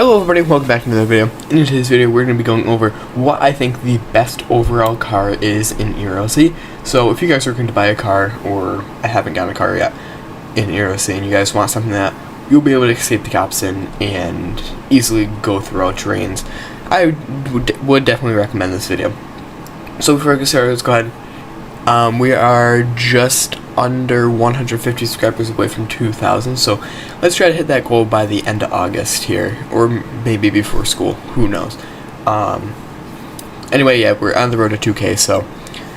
Hello everybody, welcome back to another video. In today's video we're going to be going over what I think the best overall car is in ERLC. So if you guys are looking to buy a car, or I haven't gotten a car yet in ERLC, and you guys want something that you'll be able to escape the cops in and easily go through all terrains, I would definitely recommend this video. So before I get started, let's go ahead. We are just under 150 subscribers away from 2,000, so let's try to hit that goal by the end of August here, or maybe before school, who knows. Anyway, yeah, we're on the road to 2K, so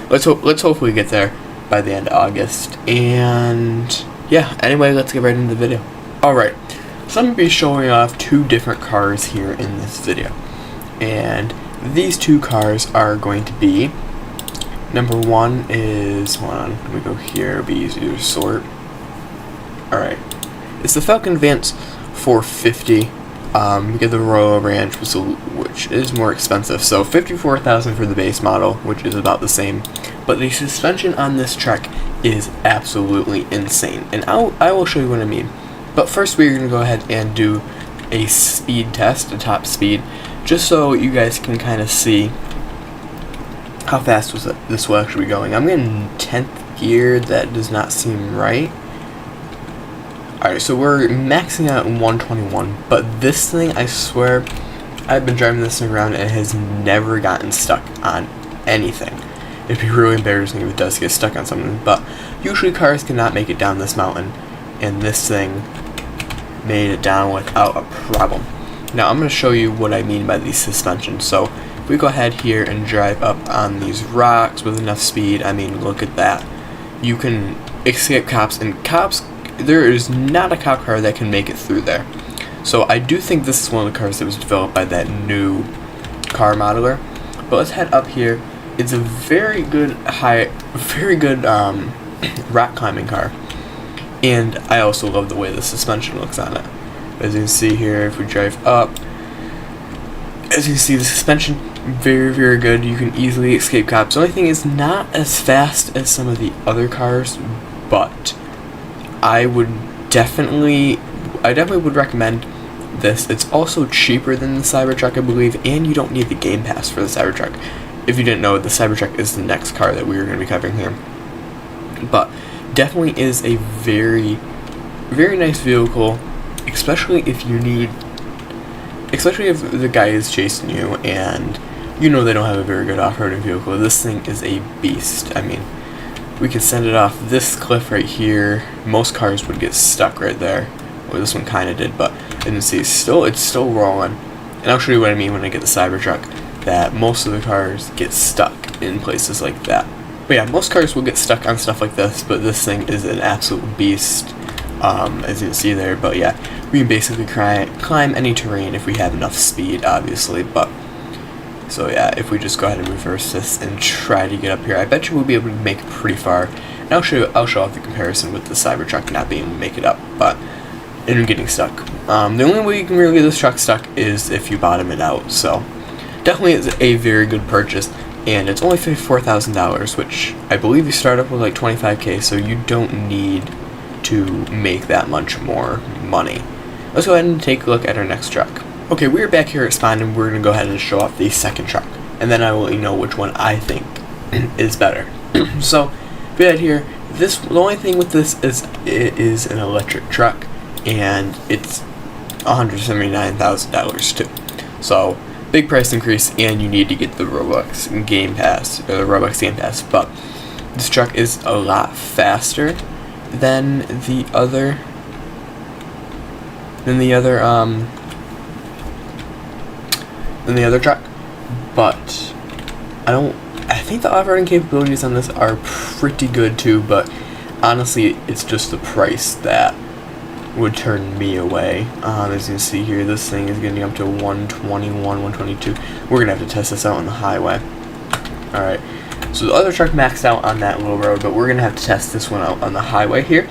let's hopefully get there by the end of August. And yeah, anyway, let's get right into the video. Alright, so I'm going to be showing off two different cars here in this video, and these two cars are going to be, number one is, hold on, let me go here, it'll be easier to sort. Alright, it's the Falcon Advance 450. You get the Royal Ranch, which is more expensive, so $54,000 for the base model, which is about the same. But the suspension on this truck is absolutely insane, and I will show you what I mean. But first we're going to go ahead and do a speed test, a top speed, just so you guys can kind of see how fast this will actually be going. I'm in 10th gear. That does not seem right. Alright, so we're maxing out in 121, but this thing, I swear, I've been driving this thing around and it has never gotten stuck on anything. It'd be really embarrassing if it does get stuck on something, but usually cars cannot make it down this mountain, and this thing made it down without a problem. Now I'm going to show you what I mean by the suspension. So if we go ahead here and drive up on these rocks with enough speed, I mean, look at that. You can escape cops, and cops, there is not a cop car that can make it through there. So I do think this is one of the cars that was developed by that new car modeler. But let's head up here. It's a very good rock climbing car. And I also love the way the suspension looks on it. As you can see here, if we drive up, as you can see, the suspension, very good. You can easily escape cops. The only thing is not as fast as some of the other cars, but I definitely would recommend this. It's also cheaper than the Cybertruck, I believe, and you don't need the Game Pass for the Cybertruck. If you didn't know, the Cybertruck is the next car that we are going to be covering here. But definitely is a very nice vehicle, especially if the guy is chasing you and you know they don't have a very good off-roading vehicle. This thing is a beast. I mean, we could send it off this cliff right here. Most cars would get stuck right there. Well, this one kind of did, but as you can see, it's still rolling. And I'll show you what I mean when I get the Cybertruck, that most of the cars get stuck in places like that. But yeah, most cars will get stuck on stuff like this, but this thing is an absolute beast, as you can see there. But yeah, we can basically climb any terrain if we have enough speed, obviously. But so yeah, if we just go ahead and reverse this and try to get up here, I bet you we'll be able to make it pretty far. And I'll show off the comparison with the Cybertruck not being able to make it up, but and getting stuck. The only way you can really get this truck stuck is if you bottom it out. So definitely is a very good purchase. And it's only $54,000, which I believe you start up with like 25K, so you don't need to make that much more money. Let's go ahead and take a look at our next truck. Okay, we're back here at Spawn, and we're going to go ahead and show off the second truck, and then I will let you know which one I think is better. So, if we head here, the only thing with this is it is an electric truck, and it's $179,000 too. So, big price increase, and you need to get the Robux Game Pass, or the Robux Game Pass. But this truck is a lot faster than the other truck. But I think the off-roading capabilities on this are pretty good too. But honestly, it's just the price that would turn me away. As you can see here, this thing is getting up to 121, 122. We're gonna have to test this out on the highway. Alright, so the other truck maxed out on that little road, but we're gonna have to test this one out on the highway here.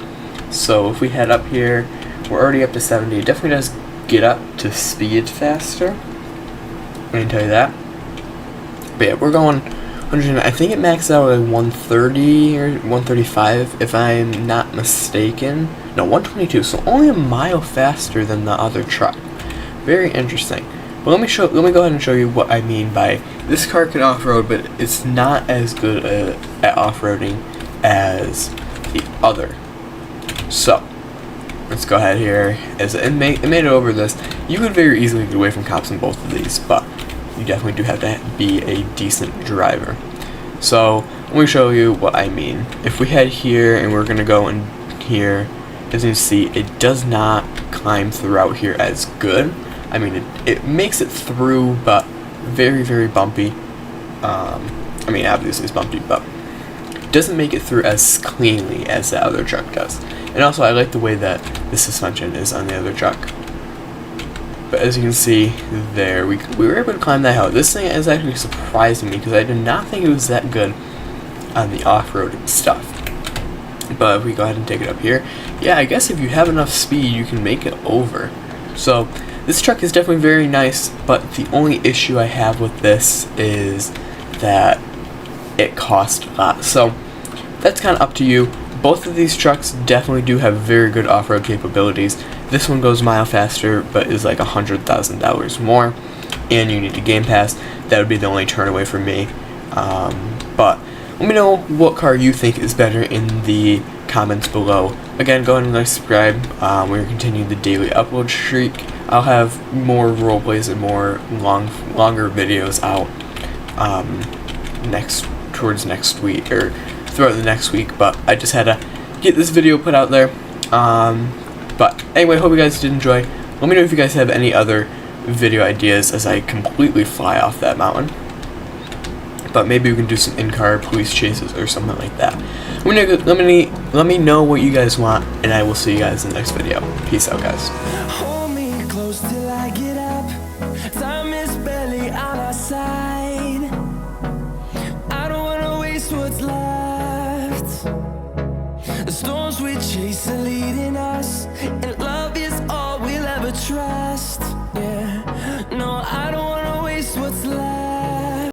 So if we head up here, we're already up to 70. It definitely does get up to speed faster, I can tell you that. But yeah, we're going 100, I think it maxed out at 130 or 135 if I'm not mistaken. No, 122, so only a mile faster than the other truck. Very interesting. But let me go ahead and show you what I mean by this car can off-road, but it's not as good at off-roading as the other. So let's go ahead here. As it made it over this, you could very easily get away from cops in both of these, but you definitely do have to be a decent driver. So let me show you what I mean. If we head here and we're gonna go in here, as you can see, it does not climb throughout here as good. I mean, it makes it through, but very, very bumpy. I mean, obviously it's bumpy, but it doesn't make it through as cleanly as the other truck does. And also, I like the way that the suspension is on the other truck. But as you can see there, we were able to climb that hill. This thing is actually surprising me because I did not think it was that good on the off-road stuff. But if we go ahead and take it up here, yeah, I guess if you have enough speed, you can make it over. So this truck is definitely very nice, but the only issue I have with this is that it costs a lot. So that's kind of up to you. Both of these trucks definitely do have very good off-road capabilities. This one goes a mile faster, but is like $100,000 more, and you need a Game Pass. That would be the only turn away for me. But let me know what car you think is better in the comments below. Again, go ahead and like, subscribe. We're continuing the daily upload streak. I'll have more roleplays and more longer videos out towards next week, or throughout the next week, but I just had to get this video put out there. But anyway, hope you guys did enjoy. Let me know if you guys have any other video ideas as I completely fly off that mountain. But maybe we can do some in-car police chases or something like that. Let me know what you guys want, and I will see you guys in the next video. Peace out, guys. Hold me close till I get up. Time is barely on our side. I don't wanna waste what's left. The storms we chase are leading us.